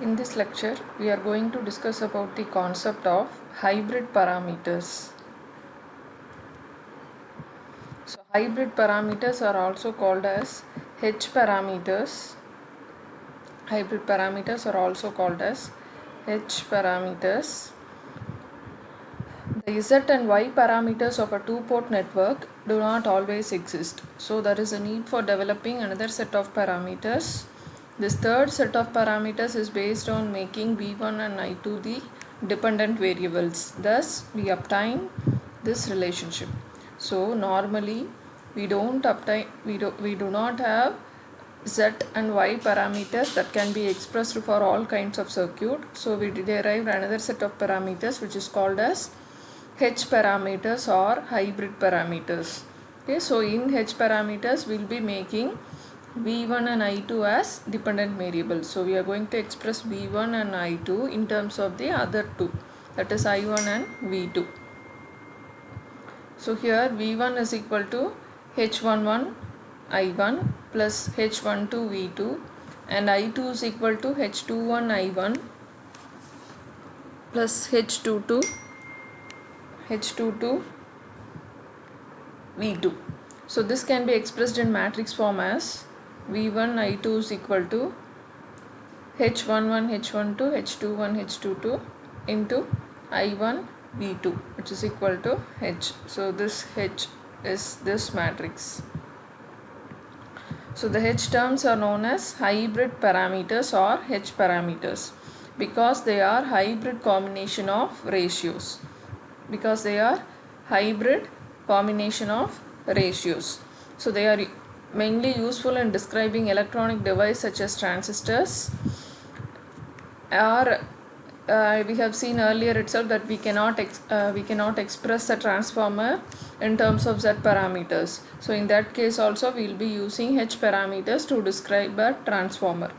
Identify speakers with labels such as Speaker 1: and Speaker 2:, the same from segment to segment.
Speaker 1: In this lecture, we are going to discuss about the concept of hybrid parameters. So, hybrid parameters are also called as H parameters. Hybrid parameters are also called as H parameters. The Z and Y parameters of a two-port network do not always exist. So, there is a need for developing another set of parameters. This third set of parameters is based on making V1 and I2 the dependent variables. Thus, we obtain this relationship. So, normally we do not have Z and Y parameters that can be expressed for all kinds of circuit. So, we derived another set of parameters which is called as H parameters or hybrid parameters. Okay, so in H parameters we will be making V1 and I2 as dependent variables. So we are going to express V1 and I2 in terms of the other two, that is I1 and V2. So here V1 is equal to H11 I1 plus H12 V2 and I2 is equal to H21 I1 plus H22 V2. So this can be expressed in matrix form as V1 I2 is equal to H11 H12 H21 H22 into I1 V2, which is equal to H. So this H is this matrix. So the H terms are known as hybrid parameters or H parameters because they are hybrid combination of ratios. So they are mainly useful in describing electronic devices such as transistors, or we have seen earlier itself that we cannot express a transformer in terms of Z parameters. So in that case also we will be using H parameters to describe a transformer.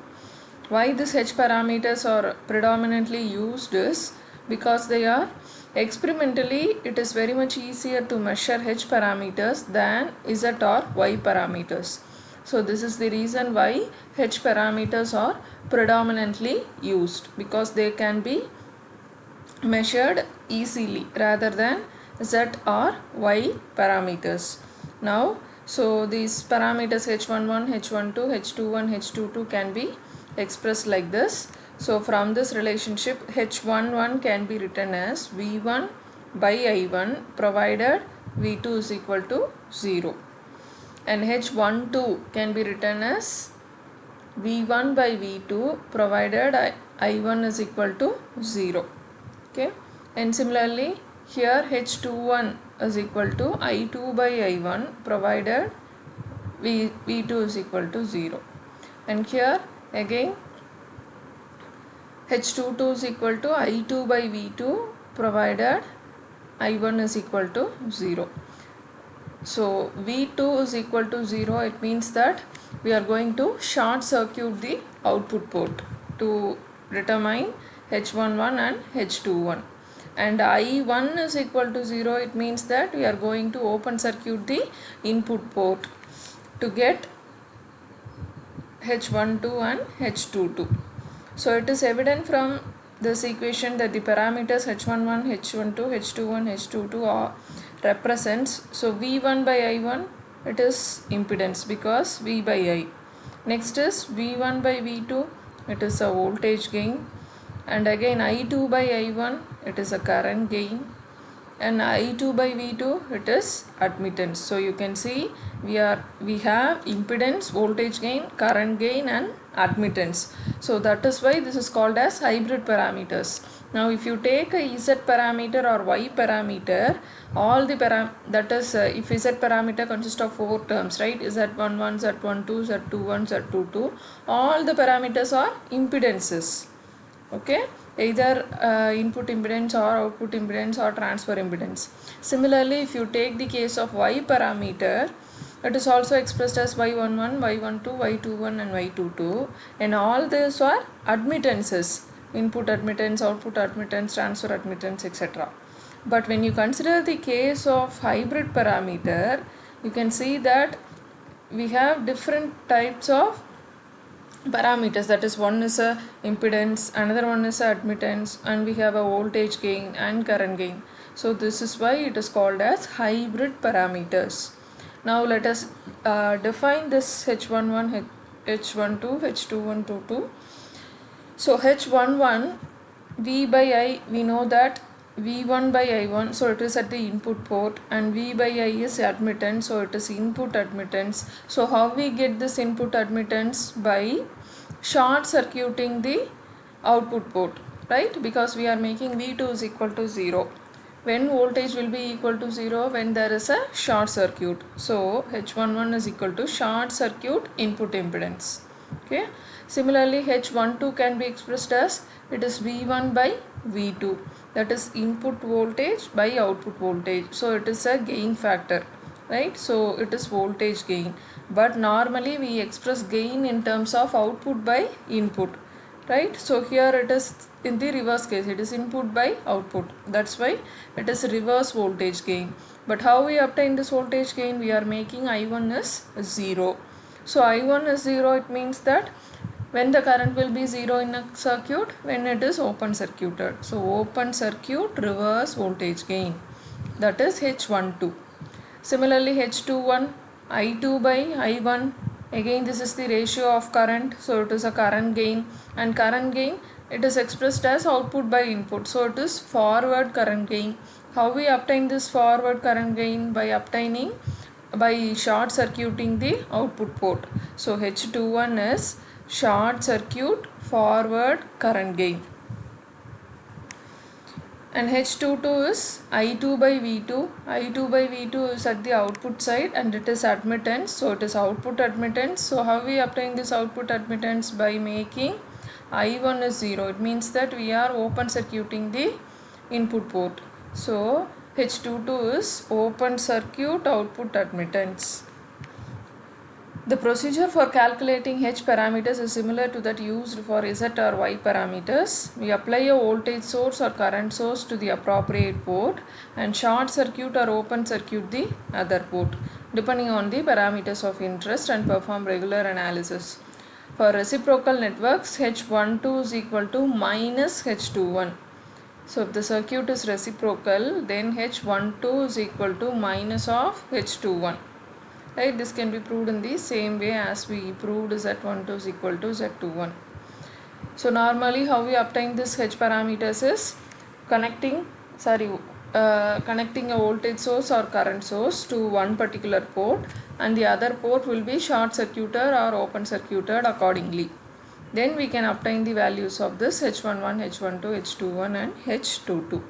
Speaker 1: Why these H parameters are predominantly used is because they are experimentally it is very much easier to measure H parameters than Z or Y parameters. So this is the reason why H parameters are predominantly used, because they can be measured easily rather than Z or Y parameters. Now, so these parameters H11, H12, H21, H22 can be expressed like this. So from this relationship, H11 can be written as V1 by I1 provided V2 is equal to 0, and H12 can be written as V1 by V2 provided I1 is equal to 0. Okay, and similarly here H21 is equal to I2 by I1 provided V2 is equal to 0, and here again H22 is equal to I2 by V2 provided I1 is equal to 0. So V2 is equal to 0, it means that we are going to short circuit the output port to determine H11 and H21, and I1 is equal to 0, it means that we are going to open circuit the input port to get H12 and H22. So it is evident from this equation that the parameters H11, H12, H21, H22 are represents. So V1 by I1 it is impedance because V by I. Next is V1 by V2, it is a voltage gain, and again I2 by I1 it is a current gain, and I2 by V2 it is admittance. So you can see we have impedance, voltage gain, current gain and admittance. So that is why this is called as hybrid parameters. Now if you take a Z parameter or Y parameter, all the if Z parameter consists of 4 terms, right? Z11, Z12, Z21, Z22, all the parameters are impedances. Okay, either input impedance or output impedance or transfer impedance. Similarly, if you take the case of Y parameter, it is also expressed as Y11, Y12, Y21 and Y22, and all these are admittances: input admittance, output admittance, transfer admittance, etc. But when you consider the case of hybrid parameter, you can see that we have different types of parameters, that is, one is a impedance, another one is a admittance, and we have a voltage gain and current gain. So this is why it is called as hybrid parameters. Now let us define this H11, H12, H21, H22. So H11, V by I, we know that V1 by I1, so it is at the input port, and V by I is admittance, so it is input admittance. So how we get this input admittance? By short circuiting the output port, right? Because we are making V2 is equal to 0. When voltage will be equal to 0? When there is a short circuit. So H11 is equal to short circuit input impedance. Okay. Similarly, H12 can be expressed as it is V1 by V2, that is input voltage by output voltage. So it is a gain factor, right? So it is voltage gain, but normally we express gain in terms of output by input, right? So here it is in the reverse case, it is input by output, that's why it is reverse voltage gain. But how we obtain this voltage gain? We are making I1 is 0. So I1 is 0, it means that when the current will be 0 in a circuit? When it is open circuited. So open circuit reverse voltage gain, that is H12. Similarly H21, I2 by I1, again this is the ratio of current, so it is a current gain, and current gain, it is expressed as output by input, so it is forward current gain. How we obtain this forward current gain? By short circuiting the output port. So H21 is short circuit forward current gain, and H22 is I2 by V2. I2 by V2 is at the output side and it is admittance, so it is output admittance. So how we obtain this output admittance? By making I1 is 0. It means that we are open circuiting the input port. So H22 is open circuit output admittance. The procedure for calculating H parameters is similar to that used for Z or Y parameters. We apply a voltage source or current source to the appropriate port and short circuit or open circuit the other port depending on the parameters of interest and perform regular analysis. For reciprocal networks, H12 is equal to minus H21. So if the circuit is reciprocal, then H12 is equal to minus of H21. Right, this can be proved in the same way as we proved Z12 is equal to Z21. So normally how we obtain this H parameters is connecting a voltage source or current source to one particular port, and the other port will be short circuited or open circuited accordingly. Then we can obtain the values of this H11, H12, H21 and H22.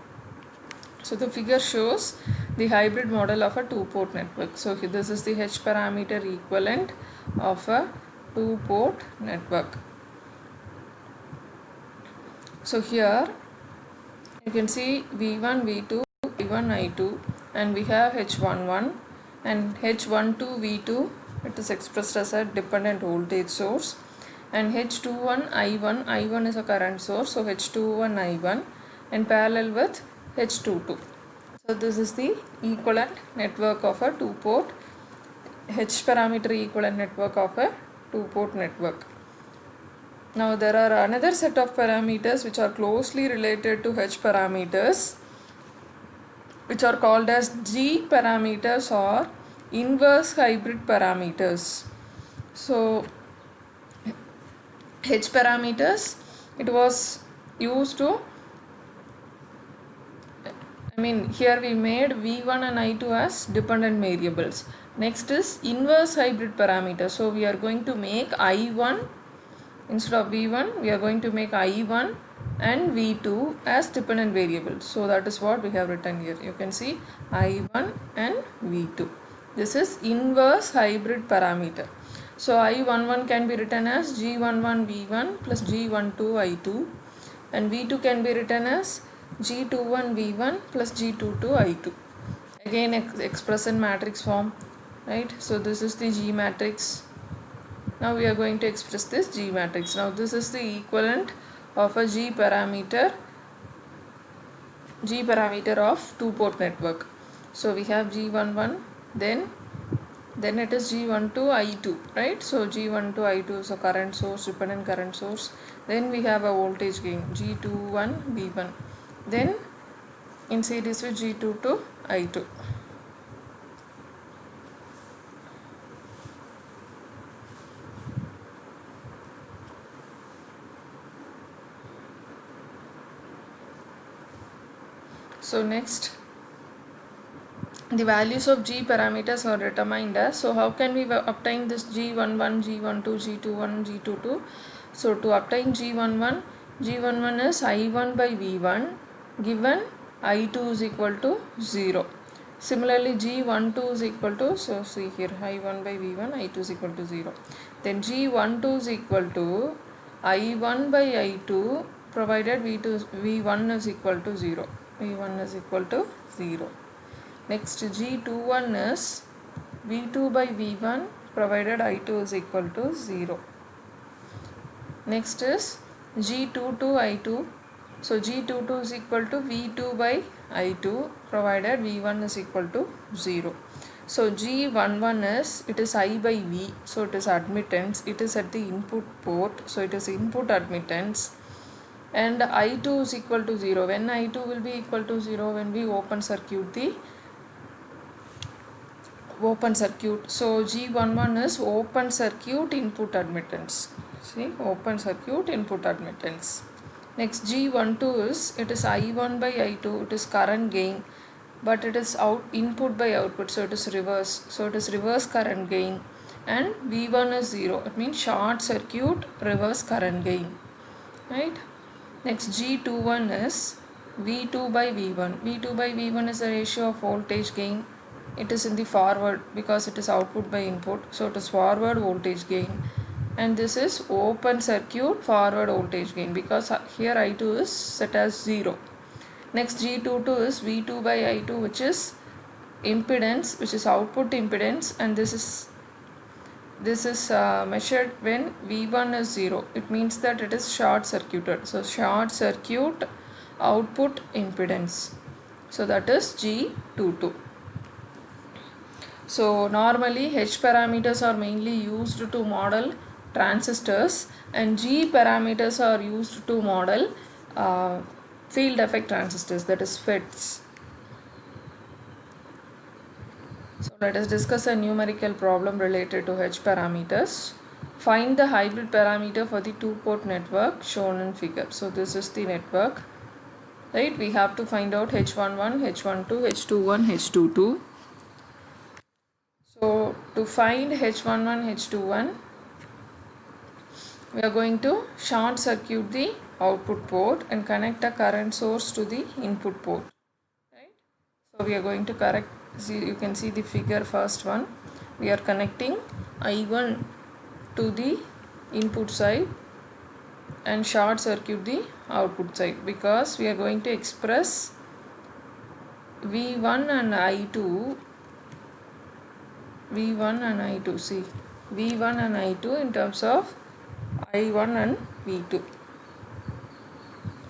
Speaker 1: So the figure shows the hybrid model of a two-port network. So this is the H parameter equivalent of a two-port network. So here you can see V1, V2, I1, I2, and we have H11 and H12, V2. It is expressed as a dependent voltage source, and H21, I1. I1 is a current source, so H21, I1, in parallel with H22. So this is the equivalent network of a two-port, H parameter equivalent network of a two-port network. Now there are another set of parameters which are closely related to H parameters, which are called as G parameters or inverse hybrid parameters. So H parameters, it was used to, here we made V1 and I2 as dependent variables. Next is inverse hybrid parameter. So we are going to make I1 instead of V1, we are going to make I1 and V2 as dependent variables. So that is what we have written here. You can see I1 and V2. This is inverse hybrid parameter. So I11 can be written as G11 V1 plus G12 I2, and V2 can be written as G21 V1 plus G22 I2. Again express in matrix form, right? So this is the G matrix. Now we are going to express this G matrix. Now this is the equivalent of a G parameter of two-port network. So we have G11, then then it is G12 I2, right? So G12 I2 is a current source, dependent current source. Then we have a voltage gain G21 V1, then in series with G22 I2. So next, the values of G parameters are determined as. So how can we obtain this G11, G12, G21, G22? So to obtain G11, G11 is I1 by V1 given I2 is equal to 0. Similarly G12 is equal to, so see here, I1 by V1, I2 is equal to 0. Then G12 is equal to I1 by I2 provided V1 is equal to 0. V1 is equal to 0. Next G21 is V2 by V1 provided I2 is equal to 0. Next is G22 I2. So G22 is equal to V2 by I2 provided V1 is equal to 0. So G11 is, it is I by V, so it is admittance, it is at the input port, so it is input admittance, and I2 is equal to 0. When I2 will be equal to 0? When we open circuit. So G11 is open circuit input admittance. See, open circuit input admittance. Next G12 is, it is I1 by I2, it is current gain, but it is input by output, so it is reverse. So it is reverse current gain, and V1 is 0. It means short circuit reverse current gain, right? Next G21 is V2 by V1. V2 by V1 is the ratio of voltage gain. It is in the forward because it is output by input, so it is forward voltage gain, and this is open circuit forward voltage gain because here I2 is set as 0. Next G22 is V2 by I2, which is impedance, which is output impedance, and this is measured when V1 is 0. It means that it is short circuited. So short circuit output impedance. So that is G22. So normally H parameters are mainly used to model transistors, and G parameters are used to model field effect transistors, that is FETs. So let us discuss a numerical problem related to H parameters. Find the hybrid parameter for the two-port network shown in figure. So this is the network, right? We have to find out H11, H12, H21, H22. So to find H11, H21, we are going to short circuit the output port and connect a current source to the input port, right? So we are going to you can see the figure, first one. We are connecting I1 to the input side and short circuit the output side because we are going to express V1 and I2. See, V1 and I2 in terms of I1 and V2.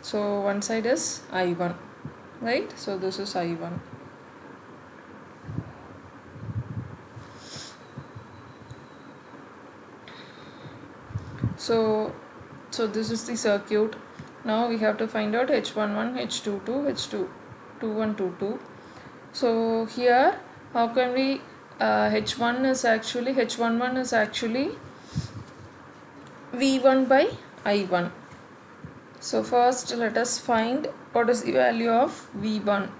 Speaker 1: So one side is I1, right? So this is I1. So this is the circuit. Now we have to find out H11, H22, H21, 22. So here, how can we H11 is actually V1 by I1. So first let us find what is the value of V1.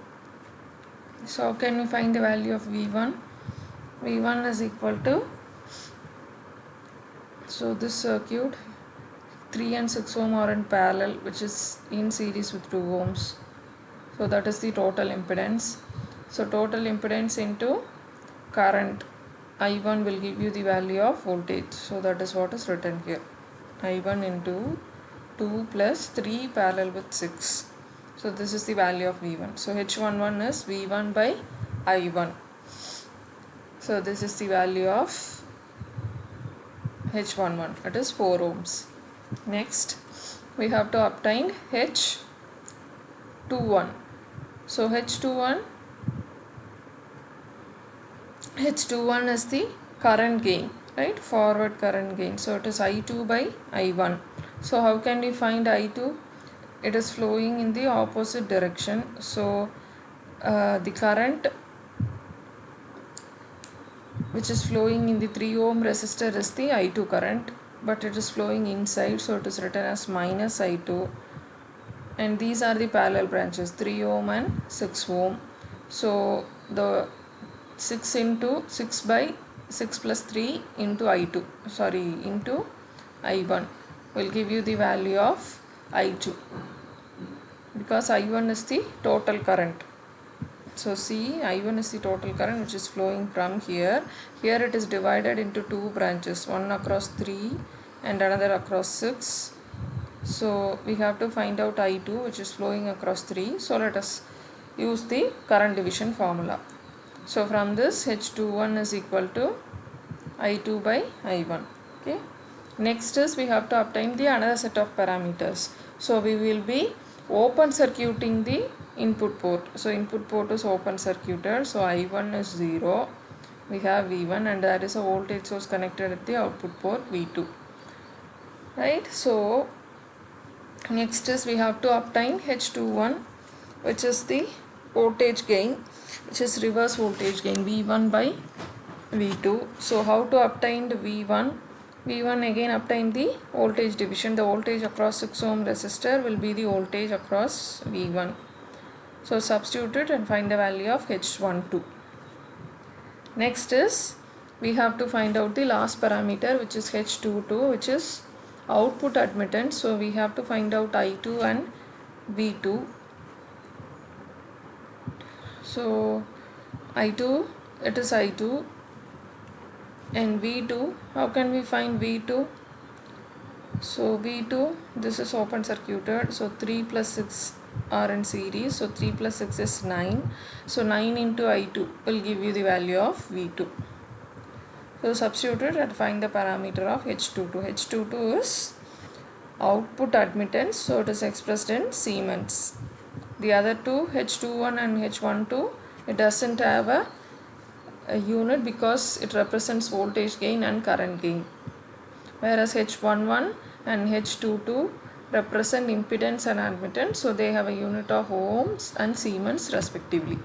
Speaker 1: So how can we find the value of V1? V1 is equal to, so this circuit 3 and 6 ohm are in parallel, which is in series with 2 ohms. So that is the total impedance. So total impedance into current I1 will give you the value of voltage. So that is what is written here. I1 into 2 plus 3 parallel with 6. So this is the value of V1. So H11 is V1 by I1. So this is the value of H11. It is 4 ohms. Next, we have to obtain H21. So H21 H21 is the current gain, right? Forward current gain. So it is I2 by I1. So how can we find I2? It is flowing in the opposite direction. So the current which is flowing in the 3 ohm resistor is the I2 current, but it is flowing inside, so it is written as minus I2. And these are the parallel branches, 3 ohm and 6 ohm. So the 6 into 6 by 6 plus 3 into I2, into I1 will give you the value of I2, because I1 is the total current. So see, I1 is the total current which is flowing from here. Here it is divided into two branches, one across 3 and another across 6. So we have to find out I2 which is flowing across 3. So let us use the current division formula. So from this, H21 is equal to I2 by I1. Okay. Next is we have to obtain the another set of parameters. So we will be open circuiting the input port. So input port is open circuited. So I1 is 0. We have V1 and there is a voltage source connected at the output port V2. Right. So next is we have to obtain H21, which is the voltage gain, which is reverse voltage gain V1 by V2. So how to obtain the V1? V1 again obtain the voltage division. The voltage across 6 ohm resistor will be the voltage across V1. So substitute it and find the value of H12. Next is we have to find out the last parameter, which is H22, which is output admittance. So we have to find out I2 and V2. So I2, it is I2, and V2, how can we find V2? So V2, this is open circuited, so 3 plus 6 are in series, so 3 plus 6 is 9. So 9 into I2 will give you the value of V2. So substitute it and find the parameter of H22. H22 is output admittance, so it is expressed in Siemens. The other two, H21 and H12, it doesn't have a unit because it represents voltage gain and current gain, whereas H11 and H22 represent impedance and admittance, so they have a unit of ohms and Siemens respectively.